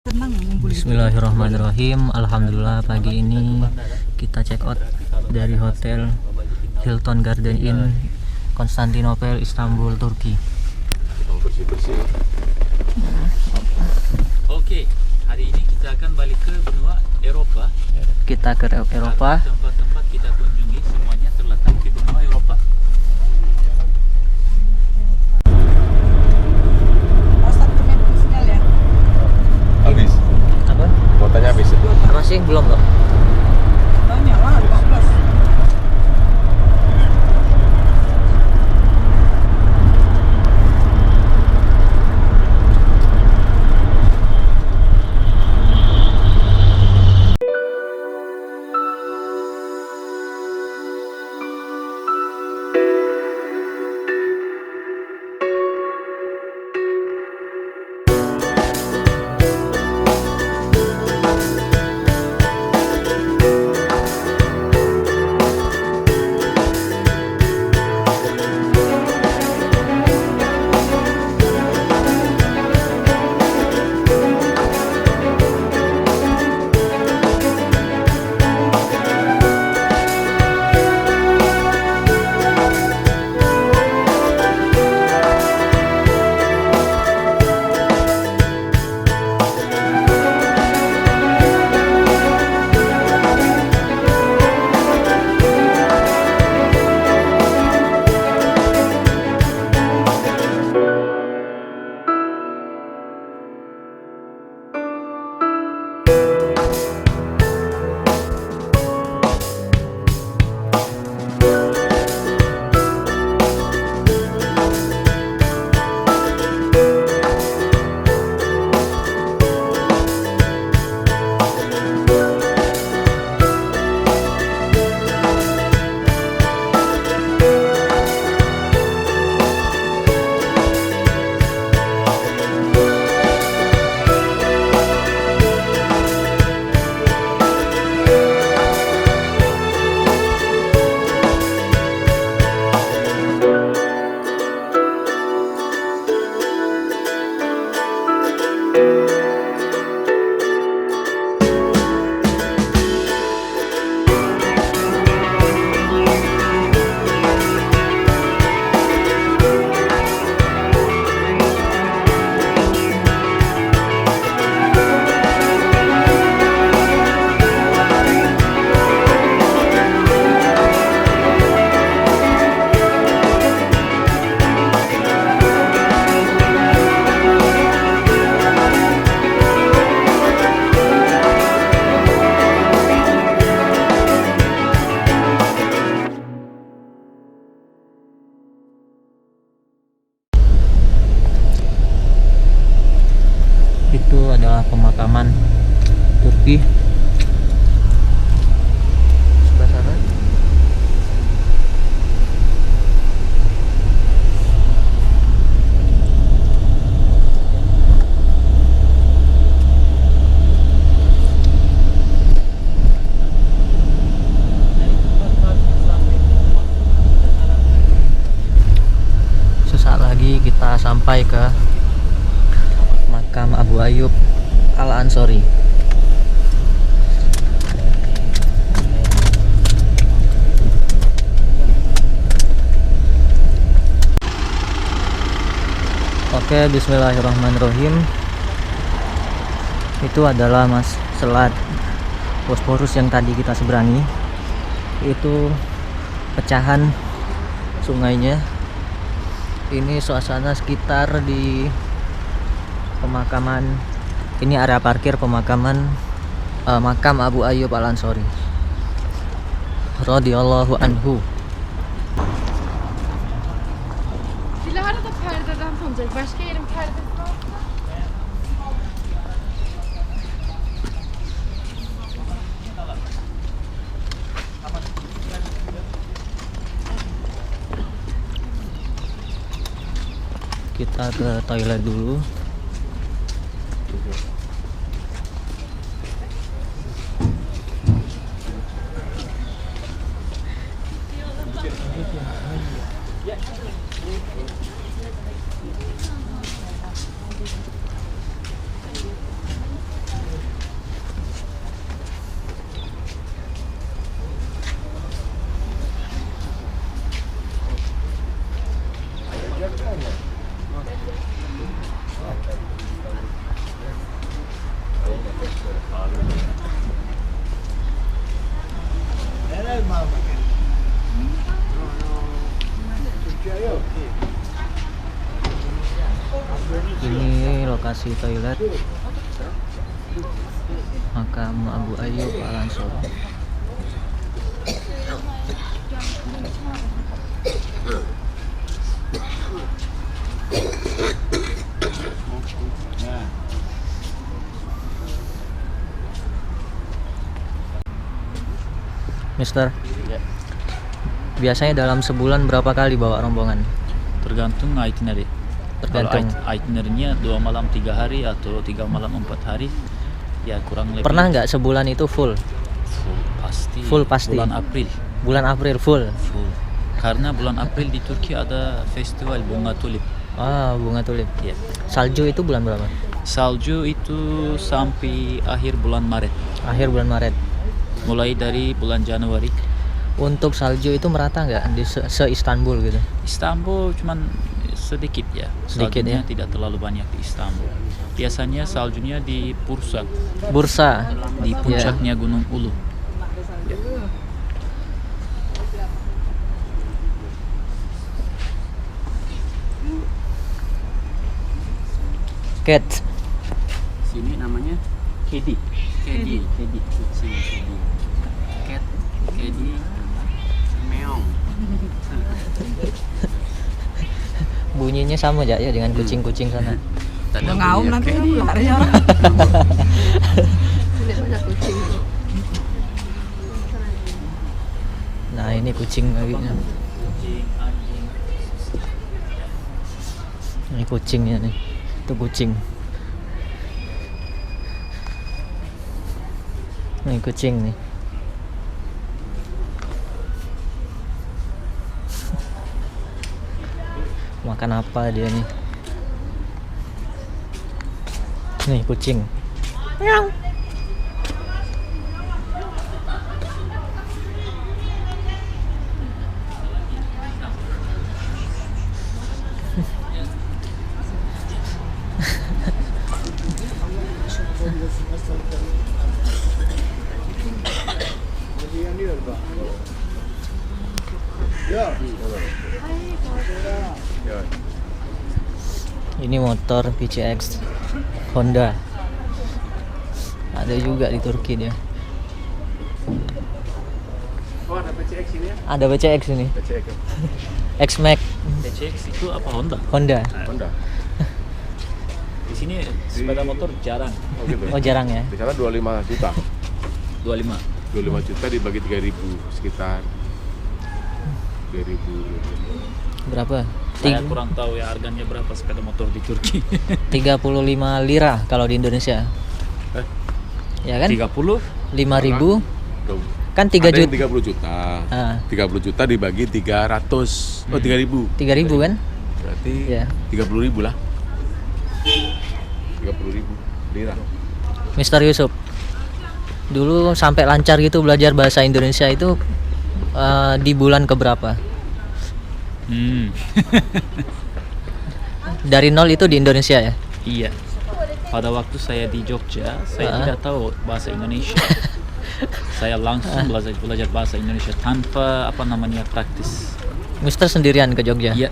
Bismillahirrahmanirrahim. Alhamdulillah pagi ini kita check out dari hotel Hilton Garden Inn Konstantinopel, Istanbul, Turki. Bersih-bersih. Oke, hari ini kita akan balik ke benua Eropa. Kita ke Eropa. Tempat-tempat kita kunjungi semuanya terletak di benua Eropa. Habis. Apa? Kuotanya habis. Masih belum loh. Banyak lah, 14. Itu adalah pemakaman Turki. Sebelah sana. Sesaat lagi kita sampai ke makam Abu Ayyub Al-Ansori. Oke, bismillahirrahmanirrahim. Itu adalah selat Bosporus yang tadi kita seberangi. Itu pecahan sungainya. Ini suasana sekitar di pemakaman, ini area parkir pemakaman makam Abu Ayyub Al-Ansori radhiyallahu anhu. Vill du höra det perdeden från dig? Var ska jag ge dem perdeden från? Kita ke toilet dulu. Ini lokasi toilet makam Abu Ayyub Al-Ansori. Mister, Ya. biasanya dalam sebulan berapa kali bawa rombongan? Tergantung itinerary. Tergantung. Kalau itinerary-nya 2 malam 3 hari atau 3 malam 4 hari, ya kurang lebih. Pernah nggak sebulan itu full? Pasti. Full pasti. Bulan April. Bulan April full. Full. Karena bulan April di Turki ada festival bunga tulip. Ah, bunga tulip. Ya. Salju itu bulan berapa? Salju itu sampai akhir bulan Maret. Akhir bulan Maret. Mulai dari bulan Januari. Untuk salju itu merata nggak di se-Istanbul gitu? Istanbul cuman sedikit ya. Sedikit Saljunya ya? tidak terlalu banyak di Istanbul. Biasanya saljunya di Bursa, Bursa. di Ya. puncaknya Gunung Ulu. Cat. Sini namanya kedi. Kedi kucing kedi. Cat kedi meong. Bunyinya sama aja ya dengan kucing-kucing sana. Tanda Ngaum bunyi nanti kedi. ular ya. Banyak kucing. Nah, ini kucing lagi. Kucing, anjing. Ini kucingnya nih. Itu kucing. Ini kucing nih. Makan apa dia nih? Nih kucing. Meow. Ini motor PCX Honda. Ada juga di Turki dia. Oh, ada PCX ini ya? Ada PCX ini. PCX ya? X-Max PCX itu apa Honda? Honda. Honda. Di sini sepeda motor jarang. Oh gitu ya? Oh, jarang ya. Di sana 25 juta. 25. 25 juta dibagi 3.000 sekitar 3.000. Berapa? Saya kurang tahu ya harganya berapa sepeda motor di Turki. 35 lira kalau di Indonesia. Eh? Ya kan? 30? 5.000 kan 3 Ada yang juta. 30 juta. Ah. 30 juta dibagi 300. Oh, 3.000. 3.000 kan? Berarti Ya. 30.000 lah. 30.000 lira. Mister Yusuf. Dulu sampai lancar gitu belajar bahasa Indonesia itu di bulan keberapa? Dari nol itu di Indonesia ya? Iya. Pada waktu saya di Jogja, saya tidak tahu bahasa Indonesia. Saya langsung belajar bahasa Indonesia tanpa apa namanya praktis. Mister sendirian ke Jogja? Iya.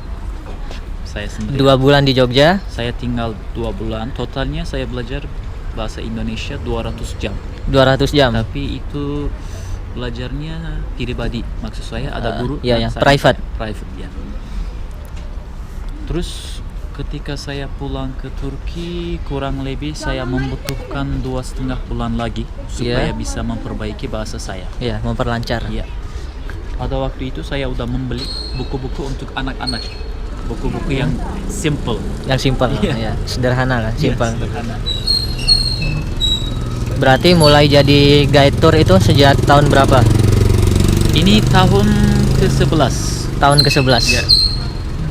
Saya sendiri. 2 bulan di Jogja? Saya tinggal 2 bulan. Totalnya saya belajar bahasa Indonesia 200 jam. 200 jam? Tapi itu belajarnya pribadi. Maksud saya ada guru. Iya, dan ya. saya- Private? Private, ya. Terus ketika saya pulang ke Turki, kurang lebih saya membutuhkan 2,5 bulan lagi supaya Iya. bisa memperbaiki bahasa saya. Iya, memperlancar. Iya. Pada waktu itu saya udah membeli buku-buku untuk anak-anak. Buku-buku yang simple. Yang simpel, Iya. ya. Sederhana lah, simpel. Iya, sederhana. Berarti mulai jadi guide tour itu sejak tahun berapa? Ini tahun ke-11. Tahun ke-11. Ya.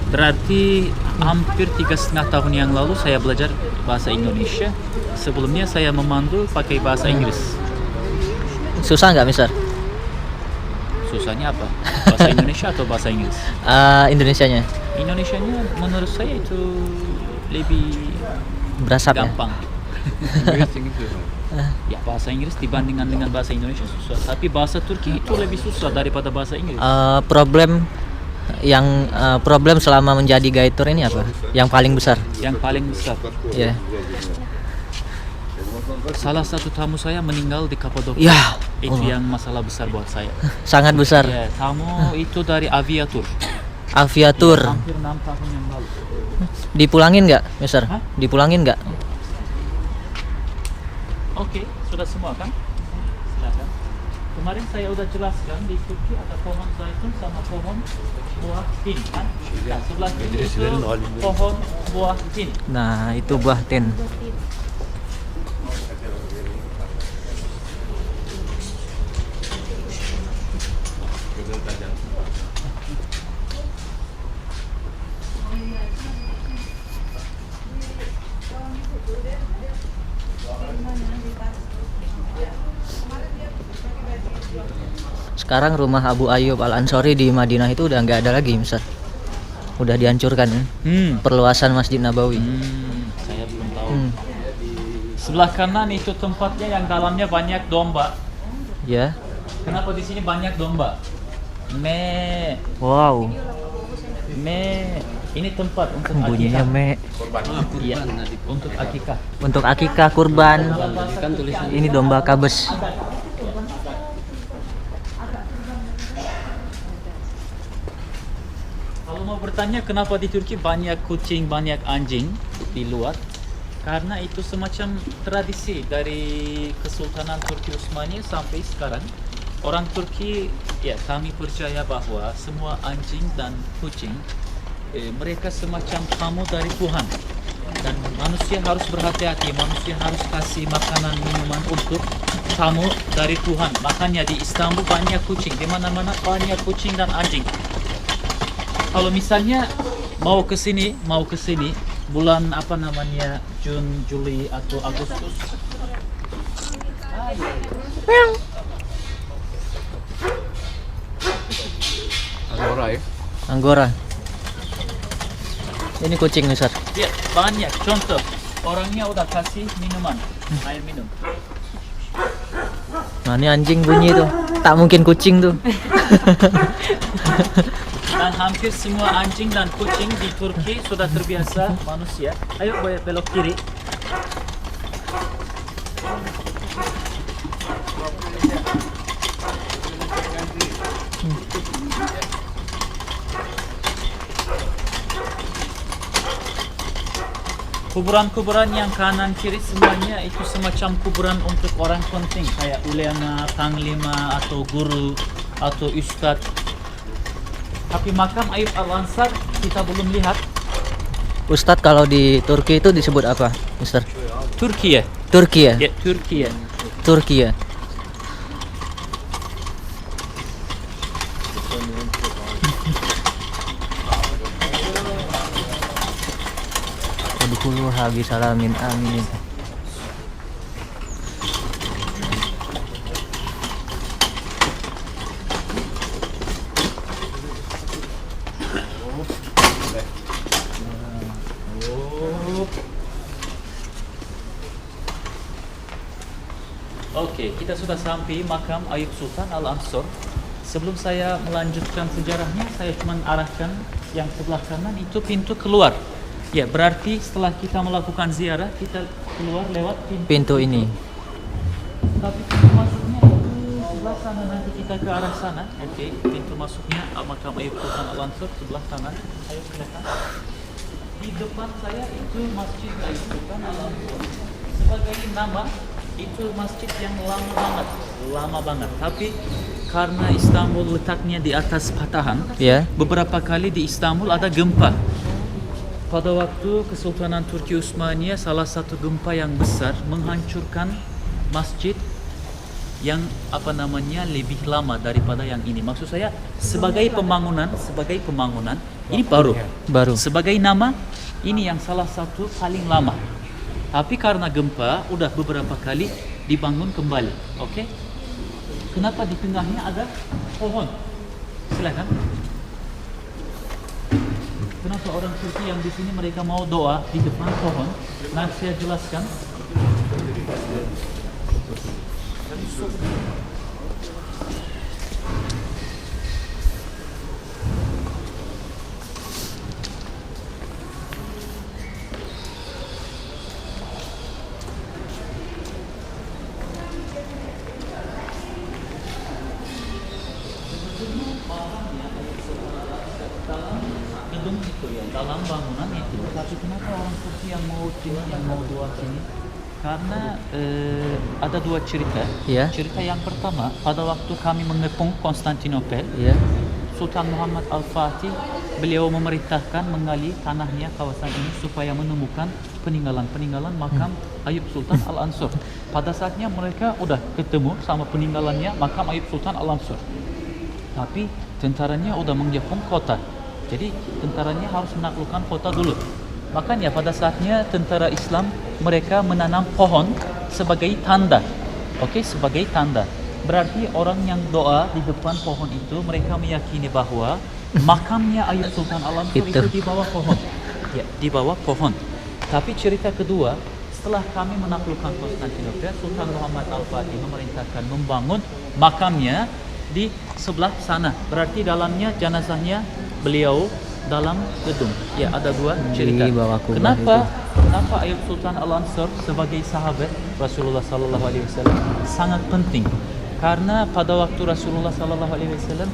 Berarti hampir 3,5 tahun yang lalu saya belajar bahasa Indonesia. Sebelumnya saya memandu pakai bahasa Inggris. Susah nggak, Mister? Susahnya apa? Bahasa Indonesia atau bahasa Inggris? Indonesianya Indonesianya menurut saya itu lebih berasap gampang. ya? Ya bahasa Inggris dibandingkan dengan bahasa Indonesia susah, tapi bahasa Turki itu lebih susah daripada bahasa Inggris. Problem selama menjadi guide tour ini apa? Yang paling besar? Yang paling besar, Ya. salah satu tamu saya meninggal di Kapadokia. Ya. Itu yang masalah besar buat saya. Sangat besar. Ya, tamu itu dari Aviatur. Aviatur. Hampir 6 tahun yang lalu. Dipulangin nggak, Mister? Hah? Dipulangin nggak? Oke, sudah semua kan? Silakan. Kemarin saya udah jelaskan di Turki ada pohon zaitun sama pohon buah tin kan? Nah, sebelah kiri itu pohon buah tin. Nah, itu buah tin. Sekarang rumah Abu Ayyub Al-Ansori di Madinah itu udah nggak ada lagi, Mister. Udah dihancurkan ya? Perluasan Masjid Nabawi. Saya belum tahu. Hmm. Sebelah kanan itu tempatnya yang dalamnya banyak domba. Ya. Kenapa di sini banyak domba? Wow. Ini tempat untuk Bunyinya akikah. me. Iya, untuk akikah. Untuk akikah kurban. Ini domba kabes. Kalau mau bertanya kenapa di Turki banyak kucing, banyak anjing di luar, karena itu semacam tradisi dari Kesultanan Turki Utsmani sampai sekarang. Orang Turki, ya kami percaya bahwa semua anjing dan kucing mereka semacam tamu dari Tuhan, dan manusia harus berhati-hati, manusia harus kasih makanan minuman untuk tamu dari Tuhan. Makanya di Istanbul banyak kucing, di mana-mana banyak kucing dan anjing. Kalau misalnya mau ke sini bulan apa namanya, Juni, Juli atau Agustus. Anggora ya. Anggora. Ini kucing, Mister. Ya, banyak. Contoh, orangnya udah kasih minuman, air minum. Nah, ini anjing bunyi tuh. Tak mungkin kucing tuh. Dan hampir semua anjing dan kucing di Turki sudah terbiasa manusia. Ayo belok kiri. Kuburan-kuburan yang kanan kiri semuanya itu semacam kuburan untuk orang penting kayak ulama, panglima atau guru atau ustadz. Tapi makam Ayyub Al-Ansar kita belum lihat. Ustadz kalau di Turki itu disebut apa, Mister? Turki ya? Turki ya? Ya, Turki ya. Turki ya. Udkhulu habis salamin amin. Oke, kita sudah sampai makam Ayyub Sultan Al-Ansor. Sebelum saya melanjutkan sejarahnya, saya cuma arahkan yang sebelah kanan itu pintu keluar. Ya, berarti setelah kita melakukan ziarah, kita keluar lewat Pintu ini. Tapi pintu masuknya itu sebelah sana, nanti kita ke arah sana. Oke, pintu masuknya makam Ayyub Sultan Al-Ansor sebelah kanan. Ayo silakan. Di depan saya itu Masjid Ayyub Sultan Al-Ansor. Sebagai nama, itu masjid yang lama banget. Tapi karena Istanbul letaknya di atas patahan, Ya. beberapa kali di Istanbul ada gempa. Pada waktu Kesultanan Turki Utsmaniyah, salah satu gempa yang besar menghancurkan masjid yang apa namanya lebih lama daripada yang ini. Maksud saya sebagai pembangunan ini baru. Sebagai nama ini yang salah satu paling lama. Tapi karena gempa udah beberapa kali dibangun kembali. Oke? Kenapa di tengahnya ada pohon? Silakan. Kenapa orang Turki yang di sini mereka mau doa di depan pohon? Nanti saya jelaskan. itu ya, dalam bangunan itu. Tapi kenapa orang Turki yang mau sini, yang mau doa sini? Karena ada dua cerita. Iya. Cerita yang pertama, pada waktu kami mengepung Konstantinopel, Iya. Sultan Muhammad Al-Fatih, beliau memerintahkan menggali tanahnya kawasan ini supaya menemukan peninggalan makam Ayub Sultan Al-Ansur. Pada saatnya mereka udah ketemu sama peninggalannya makam Ayub Sultan Al-Ansur. Tapi tentaranya udah mengepung kota. Jadi tentaranya harus menaklukkan kota dulu. Makanya pada saatnya tentara Islam mereka menanam pohon sebagai tanda. Oke, sebagai tanda. Berarti orang yang doa di depan pohon itu mereka meyakini bahwa makamnya Ayub Sultan Al-Ansur itu di bawah pohon. Ya, di bawah pohon. Tapi cerita kedua, setelah kami menaklukkan Konstantinopel, Sultan Muhammad Al-Fatih memerintahkan membangun makamnya di sebelah sana. Berarti dalamnya jenazahnya beliau dalam gedung. Ya, ada dua cerita. Di bawah kubah Kenapa itu. kenapa Ayub Sultan Al-Ansur sebagai sahabat Rasulullah sallallahu alaihi wasallam sangat penting? Karena pada waktu Rasulullah sallallahu alaihi wasallam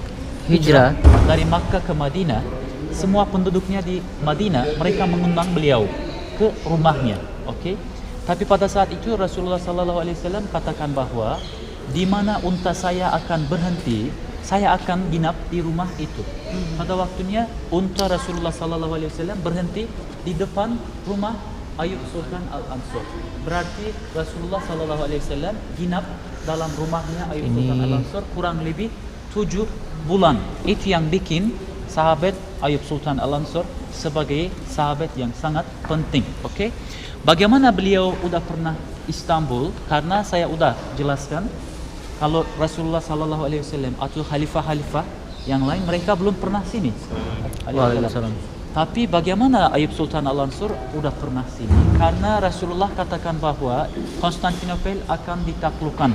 Hijrah dari Makkah ke Madinah, semua penduduknya di Madinah mereka mengundang beliau ke rumahnya. Oke. Tapi pada saat itu Rasulullah sallallahu alaihi wasallam katakan bahwa di mana unta saya akan berhenti, saya akan ginap di rumah itu. Pada waktunya unta Rasulullah sallallahu alaihi wasallam berhenti di depan rumah Ayub Sultan Al-Ansur. Berarti Rasulullah sallallahu alaihi wasallam ginap dalam rumahnya Ayub Sultan Al-Ansur kurang lebih 7 bulan. Itu yang bikin sahabat Ayub Sultan Al-Ansur sebagai sahabat yang sangat penting. Oke. Bagaimana beliau udah pernah Istanbul? Karena saya udah jelaskan kalau Rasulullah sallallahu alaihi wasallam atau khalifah-khalifah yang lain mereka belum pernah sini. Waalaikumsalam. Tapi bagaimana Ayub Sultan Al-Ansur udah pernah sini? Karena Rasulullah katakan bahwa Konstantinopel akan ditaklukkan.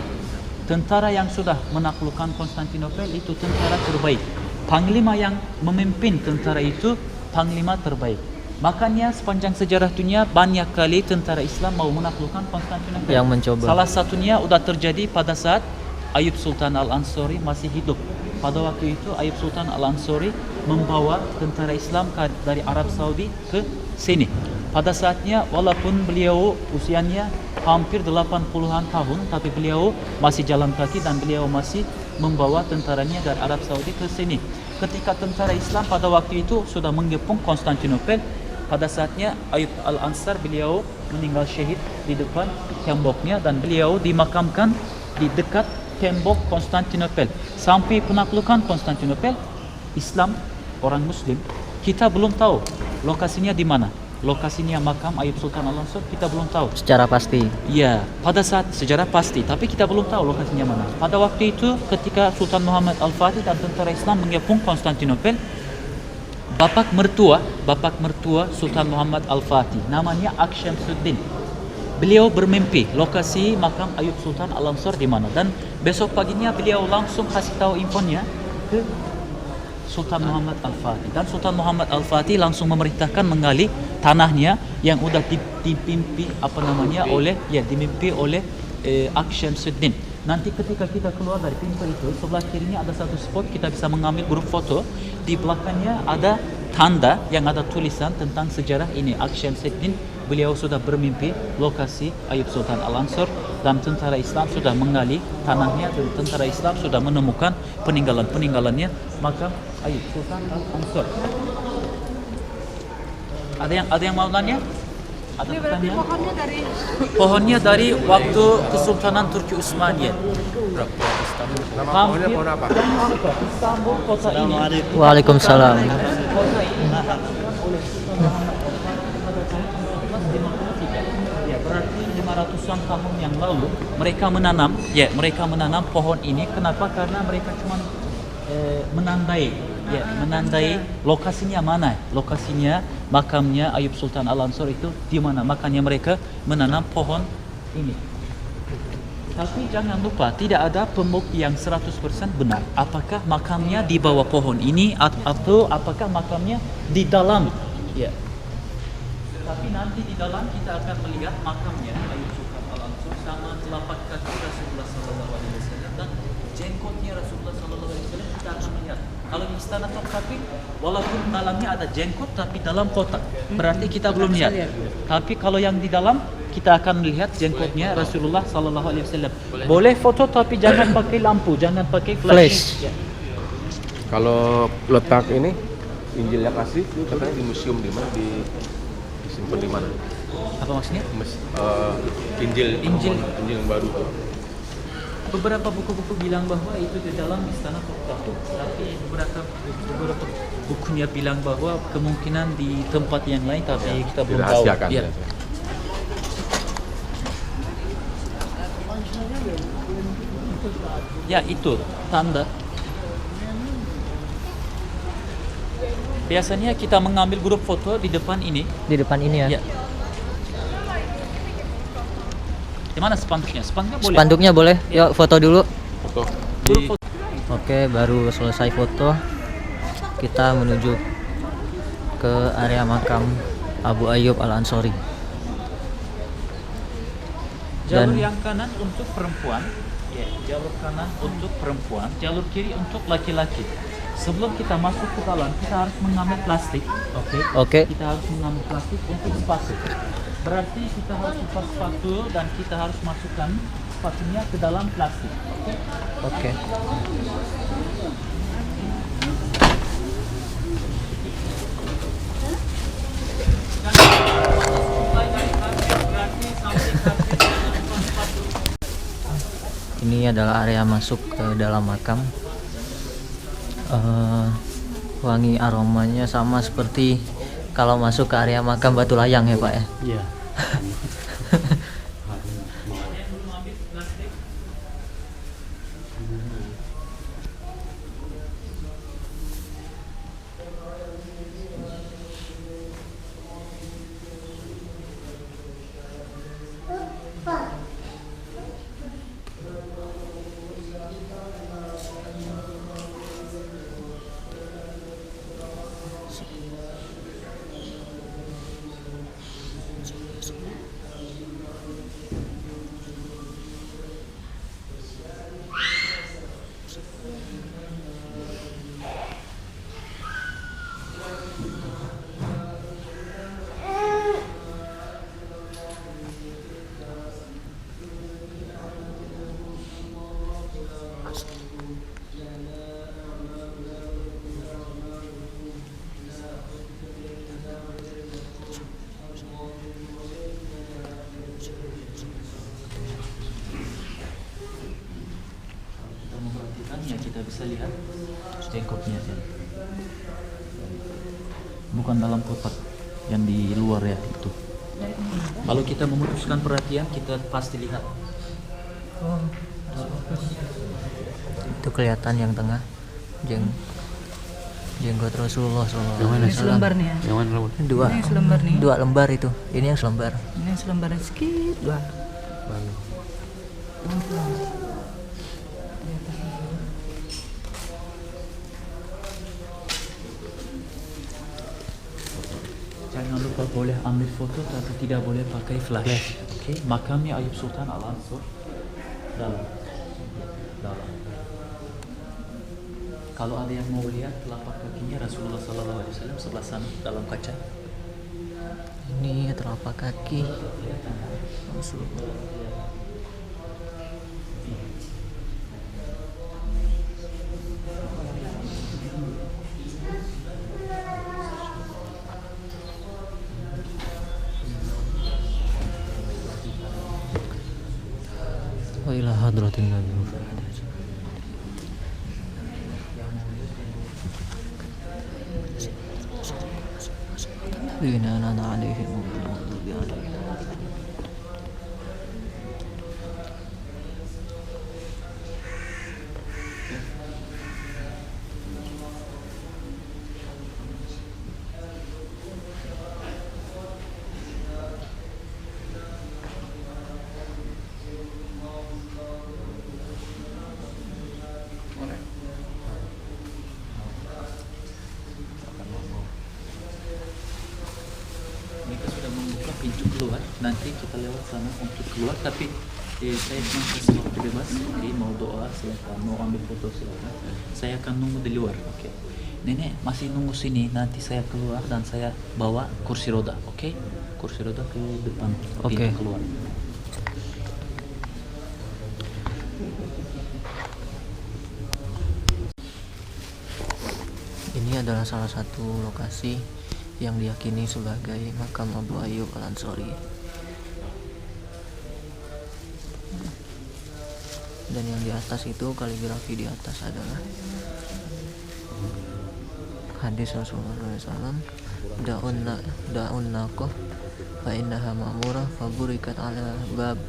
Tentara yang sudah menaklukkan Konstantinopel itu tentara terbaik. Panglima yang memimpin tentara itu panglima terbaik. Makanya sepanjang sejarah dunia banyak kali tentara Islam mau menaklukkan Konstantinopel. Yang mencoba. Salah satunya udah terjadi pada saat Ayub Sultan Al-Ansuri masih hidup. Pada waktu itu Ayub Sultan Al-Ansuri membawa tentara Islam dari Arab Saudi ke sini. Pada saatnya walaupun beliau usianya hampir 80-an tahun, tapi beliau masih jalan kaki dan beliau masih membawa tentaranya dari Arab Saudi ke sini. Ketika tentara Islam pada waktu itu sudah mengepung Konstantinopel, pada saatnya Ayub Al-Ansar beliau meninggal syahid di depan temboknya dan beliau dimakamkan di dekat tembok Konstantinopel. Sampai penaklukan Konstantinopel, Islam, orang Muslim, kita belum tahu lokasinya di mana. Lokasinya makam Ayub Sultan Al-Ansur kita belum tahu. Secara pasti. Ya, pada saat sejarah pasti, tapi kita belum tahu lokasinya mana. Pada waktu itu ketika Sultan Muhammad Al-Fatih dan tentara Islam mengepung Konstantinopel, bapak mertua Sultan Muhammad Al-Fatih namanya Aksyamsuddin. Beliau bermimpi lokasi makam Ayub Sultan Al-Ansur di mana, dan besok paginya beliau langsung kasih tahu infonya ke Sultan Muhammad Al-Fatih, dan Sultan Muhammad Al-Fatih langsung memerintahkan menggali tanahnya yang udah dimimpi oleh Aksyamsuddin. Nanti ketika kita keluar dari pintu itu, sebelah kirinya ada satu spot kita bisa mengambil grup foto. Di belakangnya ada tanda yang ada tulisan tentang sejarah ini. Aksyamsuddin beliau sudah bermimpi lokasi Ayub Sultan Al-Ansur dan tentara Islam sudah menggali tanahnya dan tentara Islam sudah menemukan peninggalannya makam Ayub Sultan Al-Ansur. Ada yang mau tanya? Ada Ini berarti pertanyaan? pohonnya dari Pohonnya dari waktu Kesultanan Turki Utsmaniyah. Pohonnya pohon apa? Istanbul kota ini. Waalaikumsalam. Kota ini ditaklukkan oleh Sultan Muhammad Al-Fatih pada tahun 1453. Ya, berarti 500-an tahun yang lalu mereka menanam pohon ini. Kenapa? Karena mereka cuma menandai lokasinya mana, lokasinya makamnya Ayub Sultan Al-Ansur itu di mana, makanya mereka menanam pohon ini. Tapi jangan lupa tidak ada pembukti yang 100% benar apakah makamnya di bawah pohon ini atau apakah makamnya di dalam. Ya. Tapi nanti di dalam kita akan melihat makamnya Ayub Sultan Al-Ansur sama telapak kaki Rasulullah SAW dan jenggotnya Rasulullah SAW kita akan melihat. Kalau di istana Topkapi walaupun dalamnya ada jenggot tapi dalam kotak. Berarti kita belum lihat. Tapi kalau yang di dalam kita akan lihat jenggotnya Rasulullah sallallahu alaihi wasallam. Boleh foto tapi jangan pakai lampu, jangan pakai flash. Ya. Kalau letak ini Injilnya kasih katanya di museum di mana disimpan di mana? Apa maksudnya? Injil yang baru. Beberapa buku-buku bilang bahwa itu di dalam istana Tuh. Tapi beberapa bukunya bilang bahwa kemungkinan di tempat yang lain tapi kita belum tahu. Dirahasiakan. Ya. Ya itu tanda. Biasanya kita mengambil grup foto di depan ini. Di depan ini ya. Ya. Di mana spanduknya? Spanduknya boleh. Spanduknya boleh. Yuk foto dulu. Foto. Grup foto. Oke, baru selesai foto. Kita menuju ke area makam Abu Ayyub Al-Ansori. Jalur Dan- yang kanan untuk perempuan, ya, jalur kanan untuk perempuan, jalur kiri untuk laki-laki. Sebelum kita masuk ke dalam, kita harus mengambil plastik. Oke. Kita harus mengambil plastik untuk sepatu. Berarti kita harus lepas sepatu dan kita harus masukkan sepatunya ke dalam plastik. Oke. Ini adalah area masuk ke dalam makam. Wangi aromanya sama seperti kalau masuk ke area makam Batu Layang ya Pak ya. Iya. Kita memperhatikan ya kita bisa lihat jenggotnya sih. Bukan dalam kotak yang di luar ya itu. Kalau kita memutuskan perhatian kita pasti lihat. Itu kelihatan yang tengah jenggot Rasulullah SAW. Ini selembar nih ya. Yang mana Raul? Dua, Ini selembar nih. dua lembar itu. Ini yang selembar. Ini selembar sedikit dua. Jangan lupa boleh ambil foto tapi tidak boleh pakai flash. Oke, makamnya Ayub Sultan Al-Ansor dalam. Kalau ada yang mau lihat telapak kakinya Rasulullah SAW sebelah sana dalam kaca. Ini telapak kaki Rasulullah. Wa ila hadratin Nabi Muhammad. Bina nana alaihim wa maghdubi alaihim. Mereka sudah membuka pintu keluar. Nanti kita lewat sana untuk keluar, tapi Saya cuma kasih waktu bebas, jadi mau doa silakan, mau ambil foto silakan. Saya akan nunggu di luar, oke? Nenek masih nunggu sini, nanti saya keluar dan saya bawa kursi roda, oke? Kursi roda ke depan, Oke. pintu keluar. Ini adalah salah satu lokasi yang diyakini sebagai makam Abu Ayyub Al-Ansori. Dan yang di atas itu, kaligrafi di atas adalah hadis Rasulullah SAW, da'un naqah fa innaha ma'murah fa burikat ala bab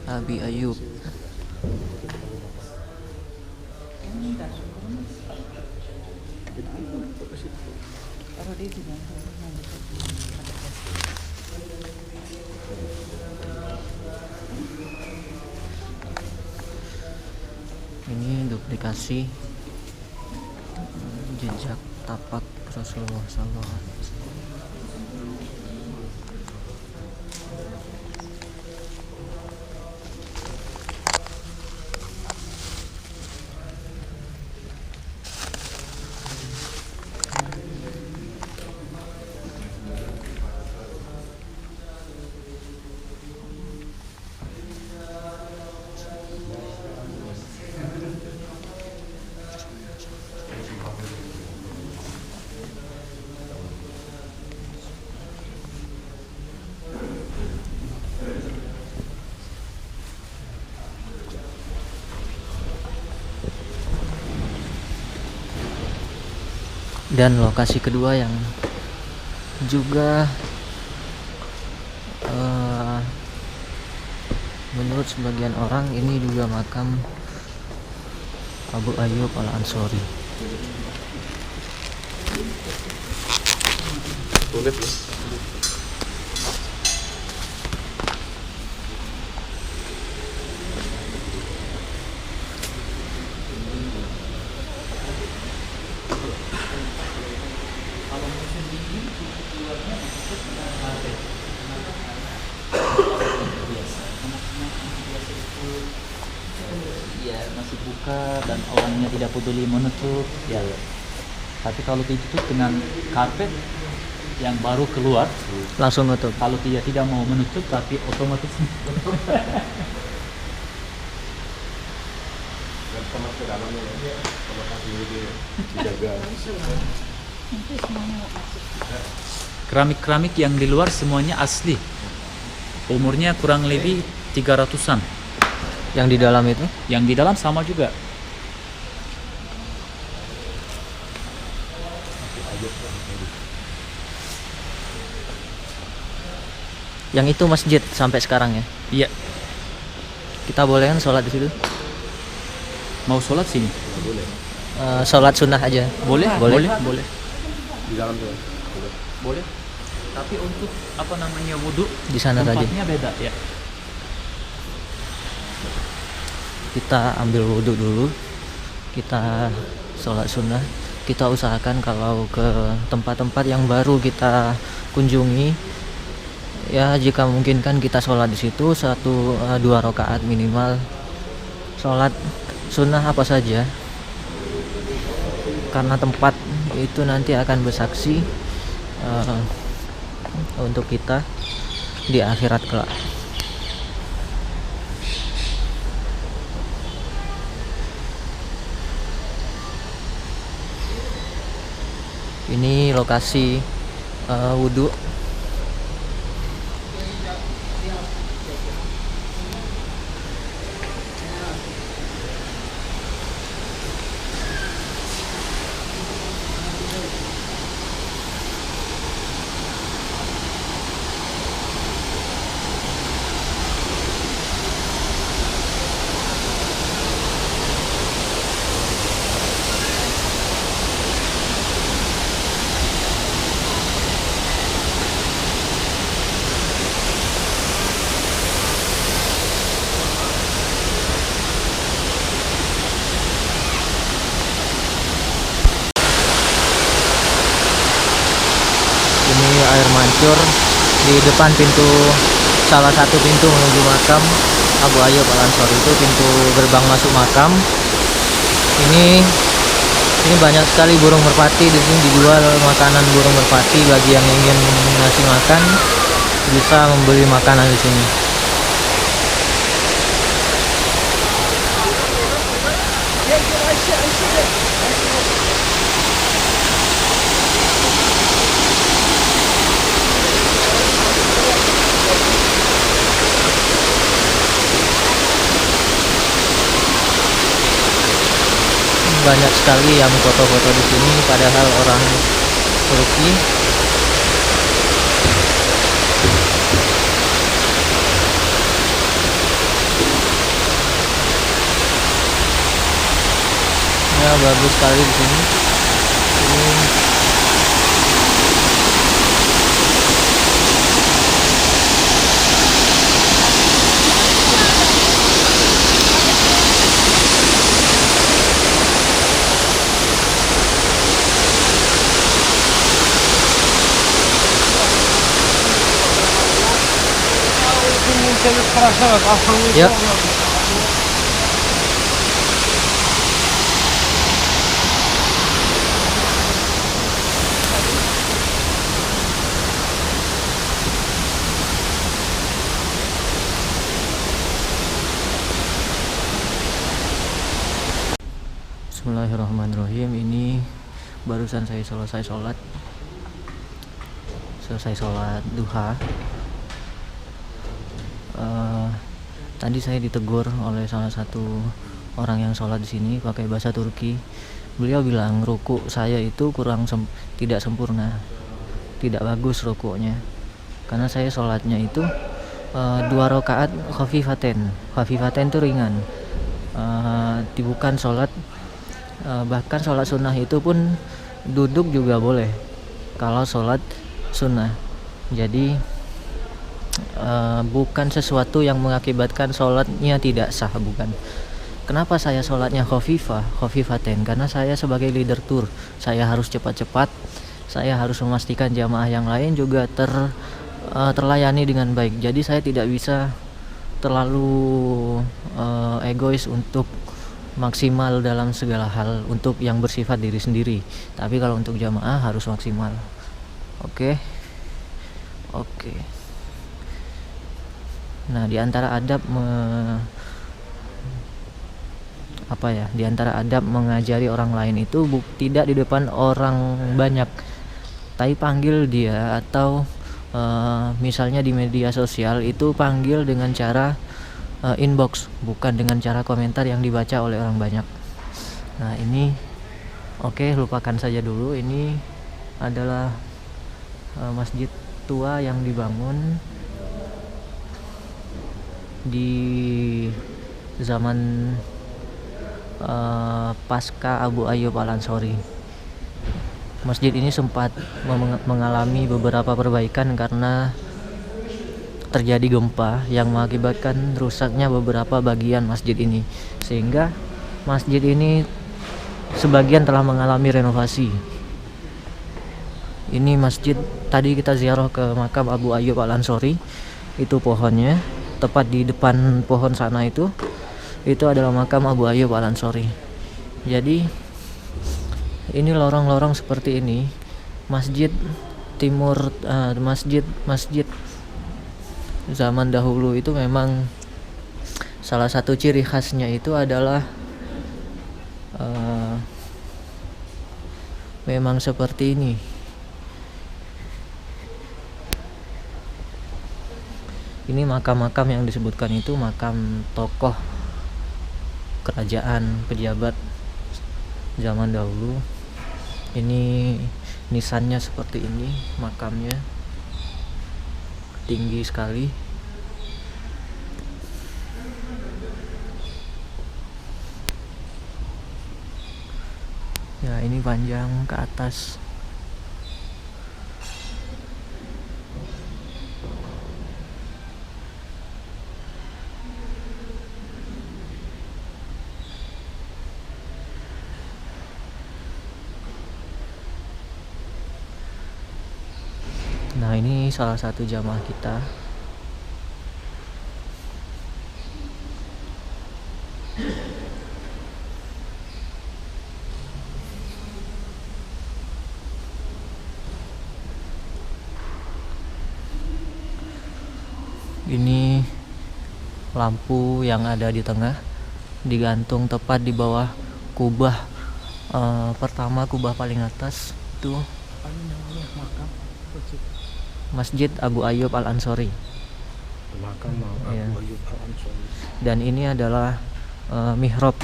Abi Ayyub. Ini duplikasi jejak tapak Rasulullah SAW. Dan lokasi kedua yang juga menurut sebagian orang ini juga makam Abu Ayyub Al-Ansori. Sulit ya. Ya masih buka dan orangnya tidak peduli menutup ya. Tapi kalau ditutup dengan karpet yang baru keluar, Langsung nutup. kalau dia tidak mau menutup tapi otomatis Sama ke dalamnya ya. Sama kasih ini dijaga. keramik-keramik yang di luar semuanya asli. Umurnya kurang lebih 300-an. Yang di dalam itu Yang di dalam sama juga. yang itu masjid sampai sekarang ya. Iya, Kita boleh kan sholat di situ? mau sholat sini. Sholat sunnah aja. Boleh, Boleh. boleh. Di dalam tuh. Boleh. Tapi untuk apa namanya wudhu Di sana saja. tempatnya beda ya. Kita ambil wudhu dulu, kita sholat sunnah. Kita usahakan kalau ke tempat-tempat yang baru kita kunjungi, ya jika memungkinkan kita sholat di situ 1-2 rakaat minimal. Sholat sunnah apa saja, karena tempat itu nanti akan bersaksi untuk kita di akhirat kelak. Ini lokasi wudhu. Ini air mancur di depan pintu, salah satu pintu menuju makam Abu Ayyub Al Ansori itu pintu gerbang masuk makam. Ini banyak sekali burung merpati di sini, dijual makanan burung merpati. Bagi yang ingin ngasih makan bisa membeli makanan di sini. Banyak sekali yang foto-foto di sini, padahal orang Turki. Ya, bagus sekali di sini. Ini ya. Bismillahirrahmanirrahim. Ini barusan saya selesai sholat duha. Tadi saya ditegur oleh salah satu orang yang sholat di sini pakai bahasa Turki. Beliau bilang ruku saya itu tidak sempurna, tidak bagus rukunya, karena saya sholatnya itu 2 rakaat khafifaten itu ringan. Bukan sholat, bahkan sholat sunnah itu pun duduk juga boleh kalau sholat sunnah. Jadi bukan sesuatu yang mengakibatkan sholatnya tidak sah, bukan. Kenapa saya sholatnya khafifaten? Karena saya sebagai leader tour, saya harus cepat-cepat, saya harus memastikan jamaah yang lain juga terlayani dengan baik. Jadi saya tidak bisa terlalu egois untuk maksimal dalam segala hal untuk yang bersifat diri sendiri. Tapi kalau untuk jamaah harus maksimal. Oke. Nah, di antara adab mengajari orang lain itu tidak di depan orang banyak, tapi panggil dia, atau misalnya di media sosial itu panggil dengan cara inbox, bukan dengan cara komentar yang dibaca oleh orang banyak. Nah, ini lupakan saja dulu. Ini adalah masjid tua yang dibangun di zaman pasca Abu Ayyub Al Ansori. Masjid ini sempat mengalami beberapa perbaikan karena terjadi gempa yang mengakibatkan rusaknya beberapa bagian masjid ini, sehingga masjid ini sebagian telah mengalami renovasi. Ini masjid, tadi kita ziarah ke makam Abu Ayyub Al Ansori, itu pohonnya tepat di depan pohon sana itu adalah makam Abu Ayyub Al Ansori. Jadi ini lorong-lorong seperti ini, masjid masjid zaman dahulu itu memang salah satu ciri khasnya itu adalah memang seperti ini. Ini makam-makam yang disebutkan itu makam tokoh kerajaan, pejabat zaman dahulu. Ini nisannya seperti ini, makamnya tinggi sekali. Ya, ini panjang ke atas. Nah, ini salah satu jamaah kita. Ini lampu yang ada di tengah digantung tepat di bawah kubah pertama, kubah paling atas itu Masjid Abu Ayyub Al Ansori. Makam Iya. Abu Ayyub Al-Ansari. Dan ini adalah mihrab.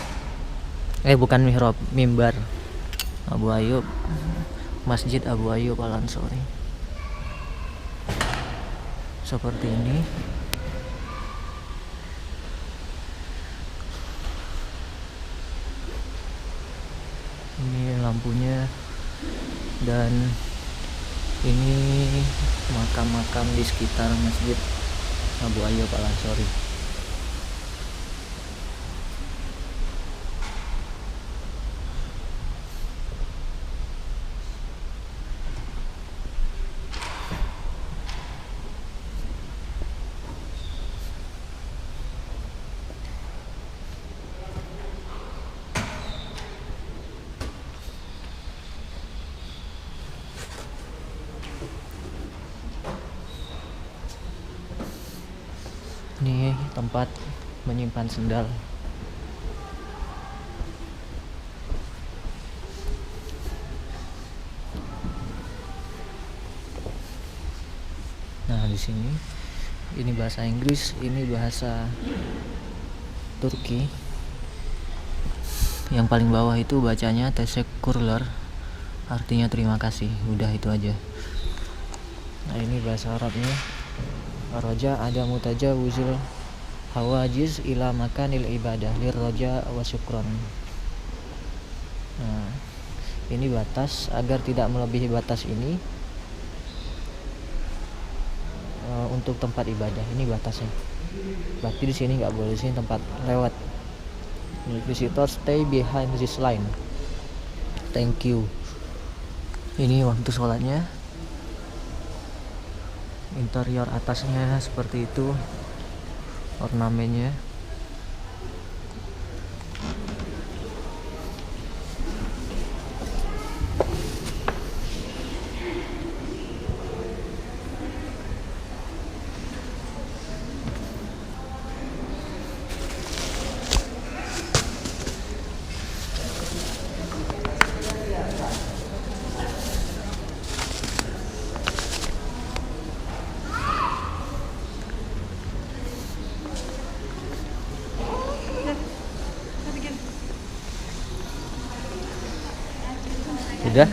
Bukan mihrab, mimbar Abu Ayyub, Masjid Abu Ayyub Al Ansori. Seperti ini. Ini lampunya, dan ini makam-makam di sekitar Masjid Abu Ayyub Al Ansori. Ini tempat menyimpan sendal. Nah, di sini ini bahasa Inggris, ini bahasa Turki. Yang paling bawah itu bacanya teşekkürler, artinya terima kasih. Udah itu aja. Nah, ini bahasa Arabnya. Raja ada mutajawizul hawajiz ila makanil ibadah lirraja wa syukran. Nah, ini batas agar tidak melebihi batas ini untuk tempat ibadah. Ini batasnya. Berarti di sini nggak boleh, di sini tempat lewat. Visitor stay behind this line. Thank you. Ini waktu sholatnya. Interior atasnya seperti itu, ornamennya. Udah?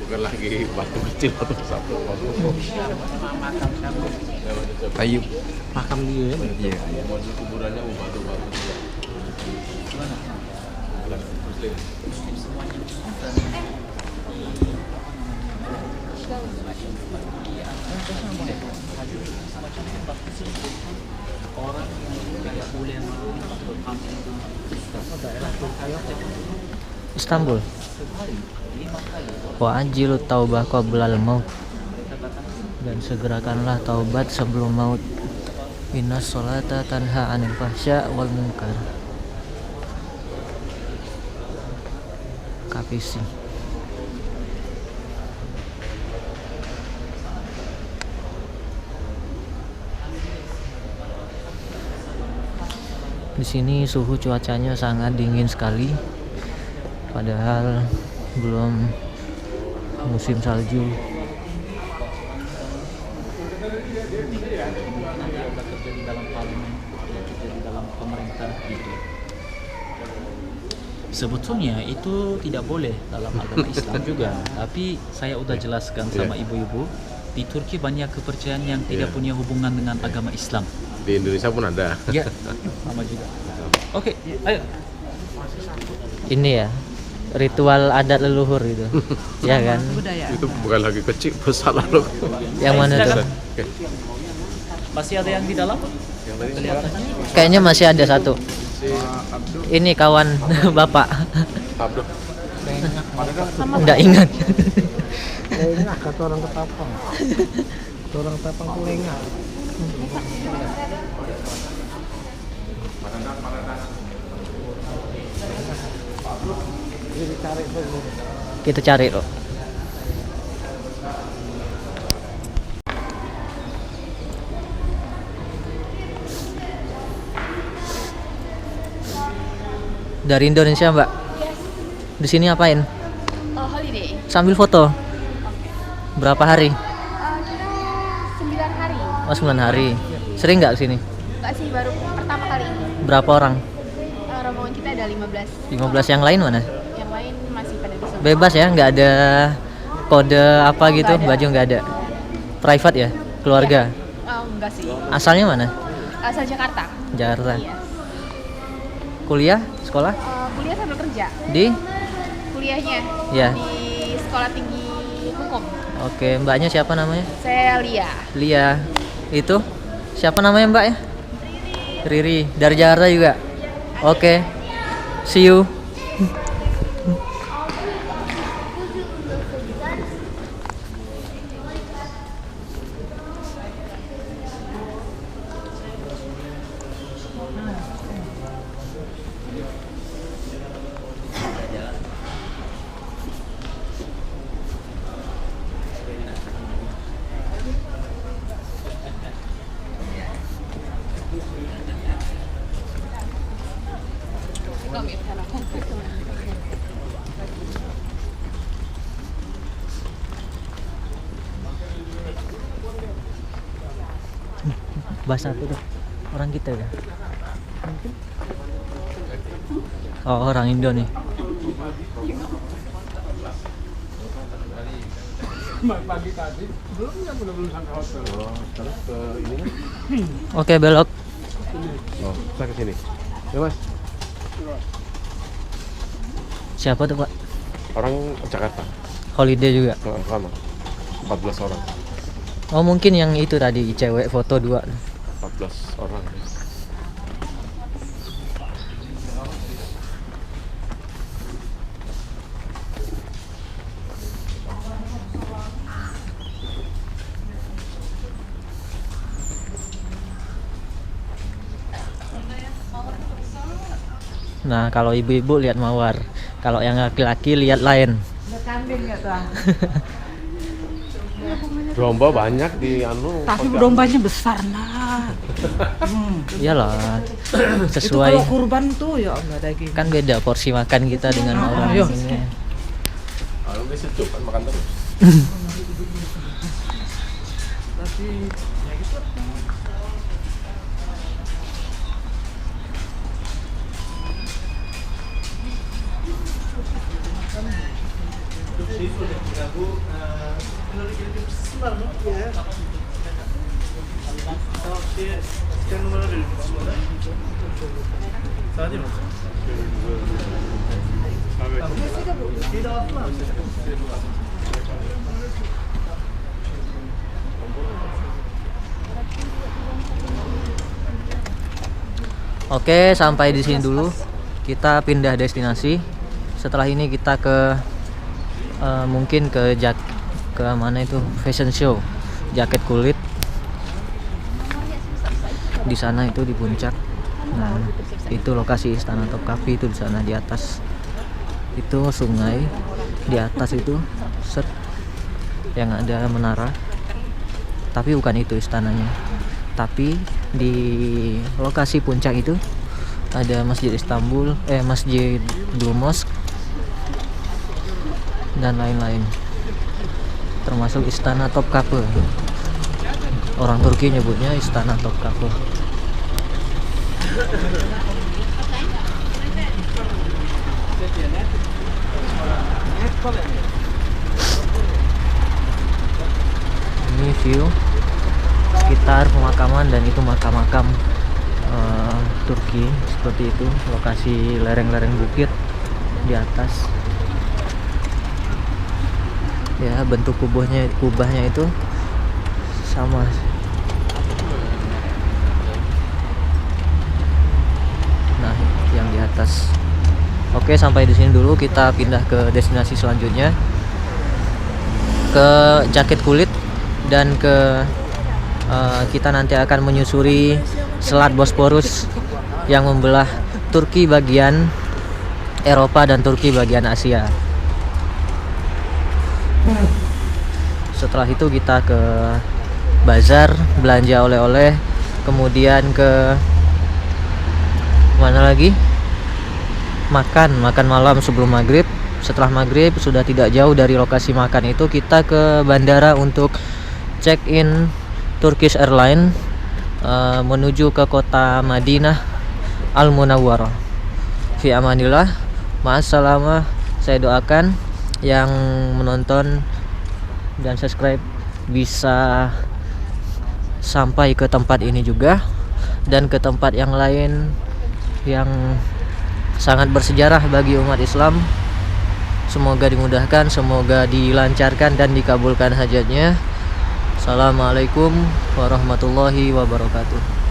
Bukan lagi batu kecil atau satu batu. Ayub makam dia ya. Iya. Batu kuburannya batu-batu. Muslim. Orang yang tidak boleh masuk kampung daerah Turki Istanbul. Wa ajilut taubah qablal maut. Dan segerakanlah taubat sebelum maut. Innas sholata tanha 'anil fahsya wal munkar. Kapisi. Di sini suhu cuacanya sangat dingin sekali, padahal belum musim salju. dia udah kerja di dalam parlemen, dia kerja di dalam pemerintah gitu. Sebetulnya itu tidak boleh dalam agama Islam juga, tapi saya udah jelaskan sama ibu-ibu, di Turki banyak kepercayaan yang tidak punya hubungan dengan agama Islam. Di Indonesia pun ada. Ya, sama juga. Oke, ayo. Ini ya ritual adat leluhur gitu. Ya kan? Budaya. Itu bukan lagi kecil, besar loh. Yang mana tuh? Oke. Masih ada yang di dalam? Yang tadi Kelihatannya. Kayaknya masih ada satu. Ini kawan bapak. Abdul. Nggak ingat. Lengah kata orang Ketapang. Kata orang Ketapang tuh lengah. Kita cari loh. Dari Indonesia, Mbak. Di sini apain? Holiday. Sambil foto. Berapa hari? Kita 9 hari. Oh, 9 hari. Sering nggak kesini? Enggak sih, baru pertama kali ini. Berapa orang? Rombongan kita ada 15. 15. Yang lain mana? Yang lain masih pada di sana. Bebas ya, nggak ada kode apa Oh, gitu, nggak ada. baju nggak ada. Private ya, keluarga. Oh, enggak sih. Asalnya mana? Asal Jakarta. Jakarta. Iya. Kuliah, sekolah Kuliah sambil kerja. di? Kuliahnya Ya. di Sekolah Tinggi Hukum. Oke, mbaknya siapa namanya? Saya Lia. Lia. Itu siapa namanya mbak ya? Riri. Dari Jakarta juga. Oke. See you. Bahasa apa tuh? Orang kita ya? Oh, orang Indo nih. Pagi tadi belum sampai hotel. Oh, terus ke ini kan? Oke, belok. Oh, kita ke sini. Ya mas, Siapa tuh, Pak? orang Jakarta. Holiday juga. Sama 14 orang. Oh, mungkin yang itu tadi cewek foto 2. 14 orang. Nah, kalau ibu-ibu lihat mawar. Kalau yang laki-laki lihat lain. Kambing ya tuh. Domba banyak di anu. Tapi hotel. dombanya besar nah. Iyalah. Itu Sesuai kalau kurban tuh ya enggak daging. kan beda porsi makan kita dengan orang iya. ini. Anu dia sejuk kan makan terus. Tapi ya gitu. Oke, sampai di sini dulu. Kita pindah destinasi. Setelah ini kita ke mungkin ke mana itu fashion show jaket kulit di sana itu di puncak. Nah, itu lokasi Istana Topkapi itu di sana di atas. Itu sungai di atas itu set yang ada menara. Tapi bukan itu istananya. Tapi di lokasi puncak itu ada Masjid Istanbul, Masjid Blue Mosque dan lain-lain. Termasuk Istana Topkapi. Orang Turki nyebutnya Istana Topkapi. Ini view sekitar pemakaman dan itu makam-makam Turki seperti itu, lokasi lereng-lereng bukit di atas. Ya, bentuk kubahnya itu sama. Nah, yang di atas. Oke, sampai di sini dulu. Kita pindah ke destinasi selanjutnya, ke jaket kulit dan ke kita nanti akan menyusuri Selat Bosporus yang membelah Turki bagian Eropa dan Turki bagian Asia. Setelah itu kita ke bazar belanja oleh-oleh, kemudian ke mana lagi? Makan malam sebelum maghrib. Setelah maghrib sudah tidak jauh dari lokasi makan itu, kita ke bandara untuk check in Turkish Airlines menuju ke kota Madinah Al Munawwarah. Fi amanillah, ma'assalamah. Saya doakan yang menonton dan subscribe bisa sampai ke tempat ini juga dan ke tempat yang lain yang sangat bersejarah bagi umat Islam. Semoga dimudahkan, semoga dilancarkan dan dikabulkan hajatnya. Assalamualaikum warahmatullahi wabarakatuh.